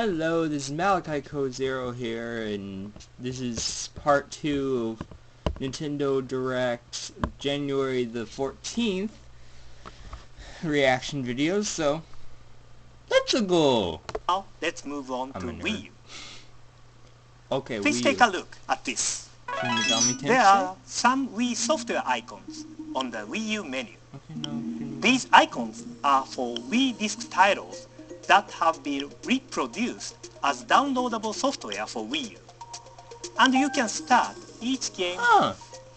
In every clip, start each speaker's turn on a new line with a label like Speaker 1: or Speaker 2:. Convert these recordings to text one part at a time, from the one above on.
Speaker 1: Hello, this is Malachi Code Zero here, and this is part 2 of Nintendo Direct January the 14th reaction videos, so let's go!
Speaker 2: Now let's move on to Wii U.
Speaker 1: Okay,
Speaker 2: Please
Speaker 1: Wii
Speaker 2: take
Speaker 1: U.
Speaker 2: a look at this.
Speaker 1: Shin Megami
Speaker 2: There
Speaker 1: Tensei?
Speaker 2: are some Wii software icons on the Wii U menu.
Speaker 1: Okay, no, Shin
Speaker 2: These icons are for Wii disc titles that have been reproduced as downloadable software for Wii U. And you can start each game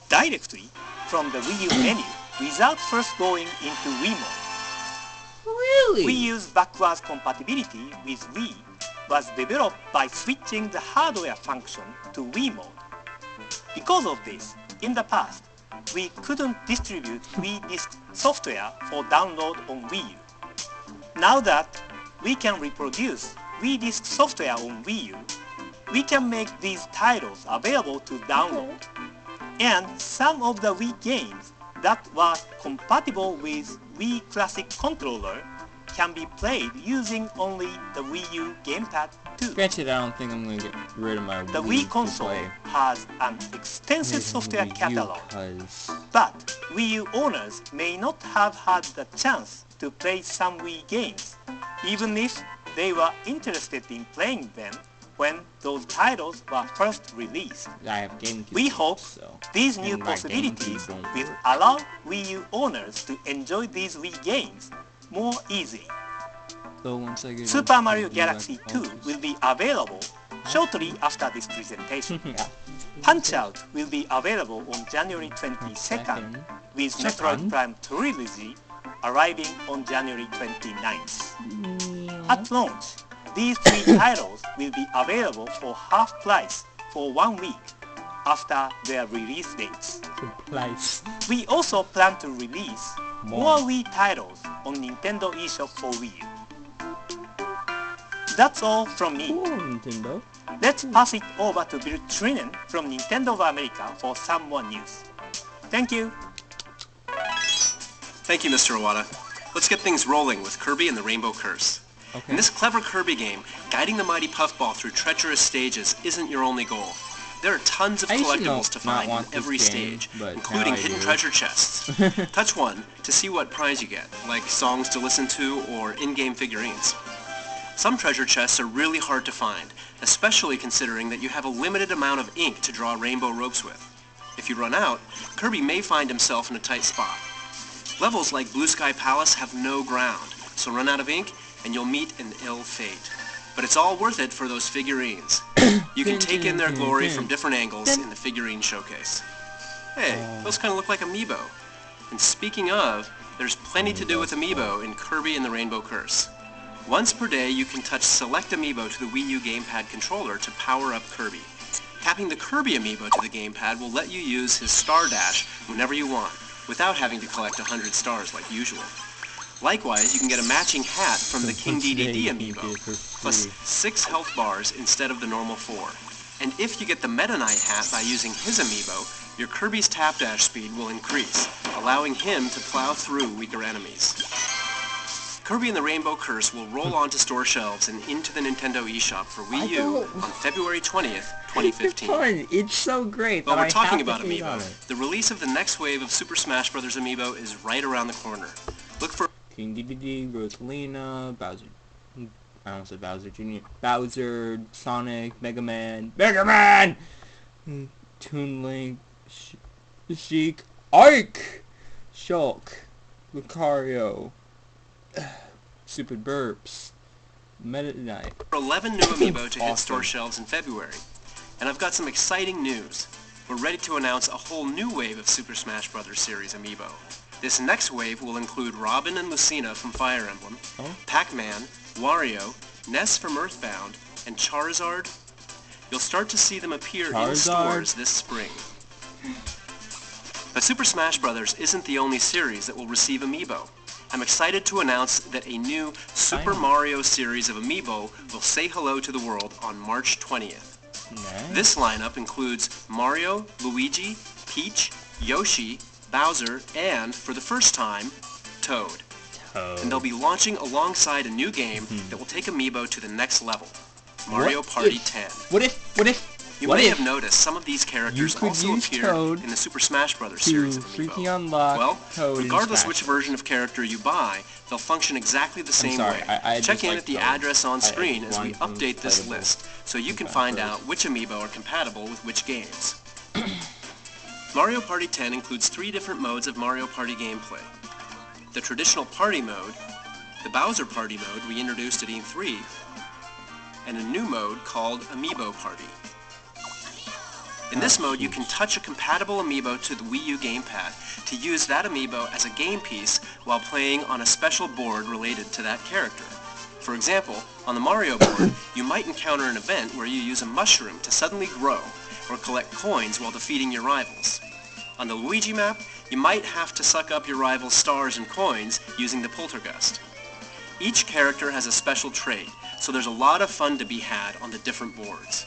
Speaker 2: directly from the Wii U menu without first going into Wii mode.
Speaker 1: Really?
Speaker 2: Wii U's backwards compatibility with Wii was developed by switching the hardware function to Wii mode. Because of this, in the past, we couldn't distribute Wii disc software for download on Wii U. Now that we can reproduce Wii disc software on Wii U, we can make these titles available to download. And some of the Wii games that were compatible with Wii Classic Controller can be played using only the Wii U Gamepad 2.
Speaker 1: Granted, I don't think I'm going to get rid of my
Speaker 2: The
Speaker 1: Wii
Speaker 2: Wii console
Speaker 1: to play
Speaker 2: has an extensive software
Speaker 1: Wii U,
Speaker 2: catalog,
Speaker 1: 'cause
Speaker 2: but Wii U owners may not have had the chance to play some Wii games, even if they were interested in playing them when those titles were first released.
Speaker 1: I have GameCube.
Speaker 2: We hope
Speaker 1: so.
Speaker 2: these new
Speaker 1: And my
Speaker 2: possibilities
Speaker 1: GameCube don't
Speaker 2: will
Speaker 1: work.
Speaker 2: allow Wii U owners to enjoy these Wii games more easily.
Speaker 1: So once I get
Speaker 2: Super Mario
Speaker 1: into
Speaker 2: Galaxy
Speaker 1: I'll
Speaker 2: 2
Speaker 1: just-
Speaker 2: will be available shortly after this presentation.
Speaker 1: Yeah.
Speaker 2: Punch-Out will be available on January 22nd, with Metroid Prime Trilogy arriving on January 29th. At launch, these three titles will be available for half price for 1 week after their release dates.
Speaker 1: Place.
Speaker 2: We also plan to release more Wii titles on Nintendo eShop for Wii U. That's all from me.
Speaker 1: Cool, Nintendo.
Speaker 2: Let's pass it over to Bill Trinan from Nintendo of America for some more news. Thank you.
Speaker 3: Thank you, Mr. Iwata. Let's get things rolling with Kirby and the Rainbow Curse.
Speaker 1: Okay.
Speaker 3: In this clever Kirby game, guiding the mighty Puffball through treacherous stages isn't your only goal. There are tons of
Speaker 1: I used to
Speaker 3: collectibles to
Speaker 1: not
Speaker 3: find
Speaker 1: want
Speaker 3: in
Speaker 1: this
Speaker 3: every
Speaker 1: game,
Speaker 3: stage,
Speaker 1: but
Speaker 3: including
Speaker 1: now I
Speaker 3: hidden
Speaker 1: do.
Speaker 3: treasure chests. Touch one to see what prize you get, like songs to listen to or in-game figurines. Some treasure chests are really hard to find, especially considering that you have a limited amount of ink to draw rainbow ropes with. If you run out, Kirby may find himself in a tight spot. Levels like Blue Sky Palace have no ground, so run out of ink and you'll meet an ill fate. But it's all worth it for those figurines. You can take in their glory from different angles in the figurine showcase. Hey, those kind of look like Amiibo. And speaking of, there's plenty to do with Amiibo in Kirby and the Rainbow Curse. Once per day, you can touch Select Amiibo to the Wii U Gamepad controller to power up Kirby. Tapping the Kirby Amiibo to the gamepad will let you use his Star Dash whenever you want, without having to collect 100 stars like usual. Likewise, you can get a matching hat from the King DDD Amiibo, plus 6 health bars instead of the normal 4. And if you get the Meta Knight hat by using his Amiibo, your Kirby's tap dash speed will increase, allowing him to plow through weaker enemies. Kirby and the Rainbow Curse will roll onto store shelves and into the Nintendo eShop for Wii U on February 20th, 2015.
Speaker 1: Fun. It's so great.
Speaker 3: While
Speaker 1: that
Speaker 3: we're
Speaker 1: I
Speaker 3: talking
Speaker 1: have to
Speaker 3: about
Speaker 1: hate on
Speaker 3: Amiibo,
Speaker 1: it.
Speaker 3: the release of the next wave of Super Smash Bros. Amiibo is right around the corner. Look for
Speaker 1: King DDD, Rosalina, Bowser. I don't say Bowser Jr. Bowser, Sonic, Mega Man, Toon Link, Sheik, Ike, Shulk, Lucario, Stupid Burps, Meta Knight.
Speaker 3: 11 new Amiibo to hit
Speaker 1: Awesome.
Speaker 3: store shelves in February. And I've got some exciting news. We're ready to announce a whole new wave of Super Smash Bros. Series Amiibo. This next wave will include Robin and Lucina from Fire Emblem, Pac-Man, Wario, Ness from Earthbound, and Charizard. You'll start to see them appear in stores this spring. But Super Smash Bros. Isn't the only series that will receive Amiibo. I'm excited to announce that a new Super Mario series of Amiibo will say hello to the world on March 20th.
Speaker 1: Nice.
Speaker 3: This lineup includes Mario, Luigi, Peach, Yoshi, Bowser, and, for the first time, Toad. And they'll be launching alongside a new game that will take Amiibo to the next level. Mario Party 10.
Speaker 1: What if
Speaker 3: You may have noticed some of these characters
Speaker 1: could
Speaker 3: also
Speaker 1: use
Speaker 3: appear
Speaker 1: Toad
Speaker 3: in the Super Smash Bros.
Speaker 1: to
Speaker 3: series of
Speaker 1: freaking
Speaker 3: Amiibo.
Speaker 1: unlock
Speaker 3: Well,
Speaker 1: Toad in
Speaker 3: regardless
Speaker 1: Smash
Speaker 3: which
Speaker 1: Bros.
Speaker 3: version of character you buy, they'll function exactly the same
Speaker 1: sorry,
Speaker 3: way.
Speaker 1: I
Speaker 3: Check
Speaker 1: just
Speaker 3: in
Speaker 1: like
Speaker 3: at the
Speaker 1: Toad.
Speaker 3: address on
Speaker 1: I
Speaker 3: screen as we
Speaker 1: want them
Speaker 3: update this
Speaker 1: playable
Speaker 3: list, so you can
Speaker 1: Smash
Speaker 3: find
Speaker 1: Bros.
Speaker 3: out which Amiibo are compatible with which games. Mario Party 10 includes 3 different modes of Mario Party gameplay. The traditional party mode, the Bowser Party mode we introduced at E3, and a new mode called Amiibo Party. In this mode, you can touch a compatible Amiibo to the Wii U gamepad to use that Amiibo as a game piece while playing on a special board related to that character. For example, on the Mario board, you might encounter an event where you use a mushroom to suddenly grow or collect coins while defeating your rivals. On the Luigi map, you might have to suck up your rival's stars and coins using the Poltergust. Each character has a special trait, so there's a lot of fun to be had on the different boards.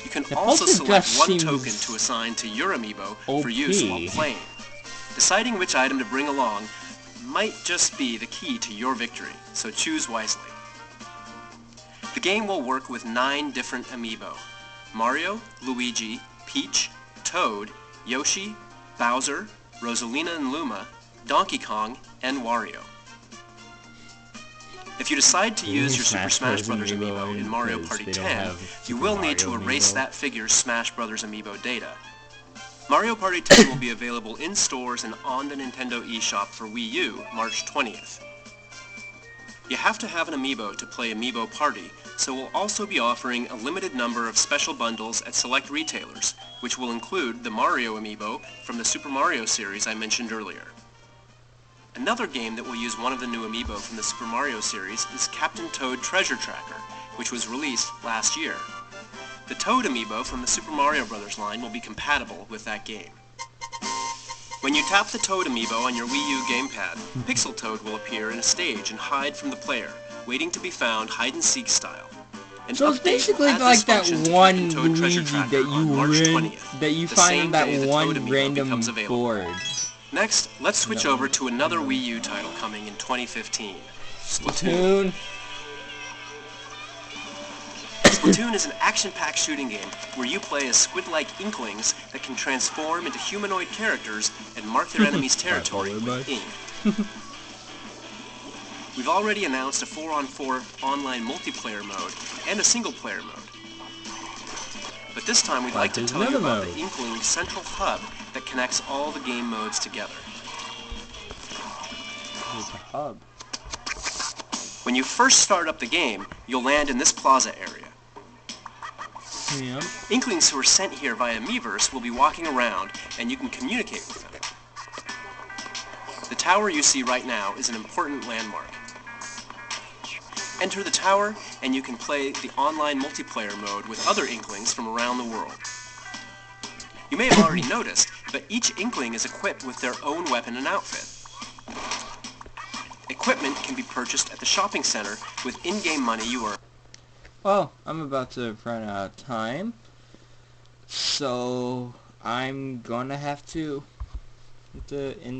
Speaker 3: You can also select one token to assign to your Amiibo for use while playing. Deciding which item to bring along might just be the key to your victory, so choose wisely. The game will work with 9 different Amiibo: Mario, Luigi, Peach, Toad, Yoshi, Bowser, Rosalina and Luma, Donkey Kong, and Wario. If you decide to use your Super Smash Bros. Amiibo in Mario Party 10, you will need to erase that figure's Smash Bros. Amiibo data. Mario Party 10 will be available in stores and on the Nintendo eShop for Wii U March 20th. You have to have an Amiibo to play Amiibo Party, so we'll also be offering a limited number of special bundles at select retailers, which will include the Mario Amiibo from the Super Mario series I mentioned earlier. Another game that will use one of the new Amiibo from the Super Mario series is Captain Toad Treasure Tracker, which was released last year. The Toad Amiibo from the Super Mario Bros. Line will be compatible with that game. When you tap the Toad Amiibo on your Wii U gamepad, Pixel Toad will appear in a stage and hide from the player, waiting to be found hide-and-seek style.
Speaker 1: So it's basically like that one Luigi that you find in that one random board.
Speaker 3: Next, let's switch over to another Wii U title coming in 2015.
Speaker 1: Splatoon.
Speaker 3: Splatoon is an action-packed shooting game where you play as squid-like inklings that can transform into humanoid characters and mark their enemies' territory with ink. We've already announced a 4-on-4 online multiplayer mode and a single-player mode. But this time we'd like to tell you about the Inkling Central Hub that connects all the game modes together.
Speaker 1: There's a hub.
Speaker 3: When you first start up the game, you'll land in this plaza area.
Speaker 1: Yep.
Speaker 3: Inklings who are sent here via Miiverse will be walking around, and you can communicate with them. The tower you see right now is an important landmark. Enter the tower, and you can play the online multiplayer mode with other Inklings from around the world. You may have already noticed, but each Inkling is equipped with their own weapon and outfit. Equipment can be purchased at the shopping center with in-game money you earn.
Speaker 1: Well, I'm about to run out of time, so I'm gonna have to end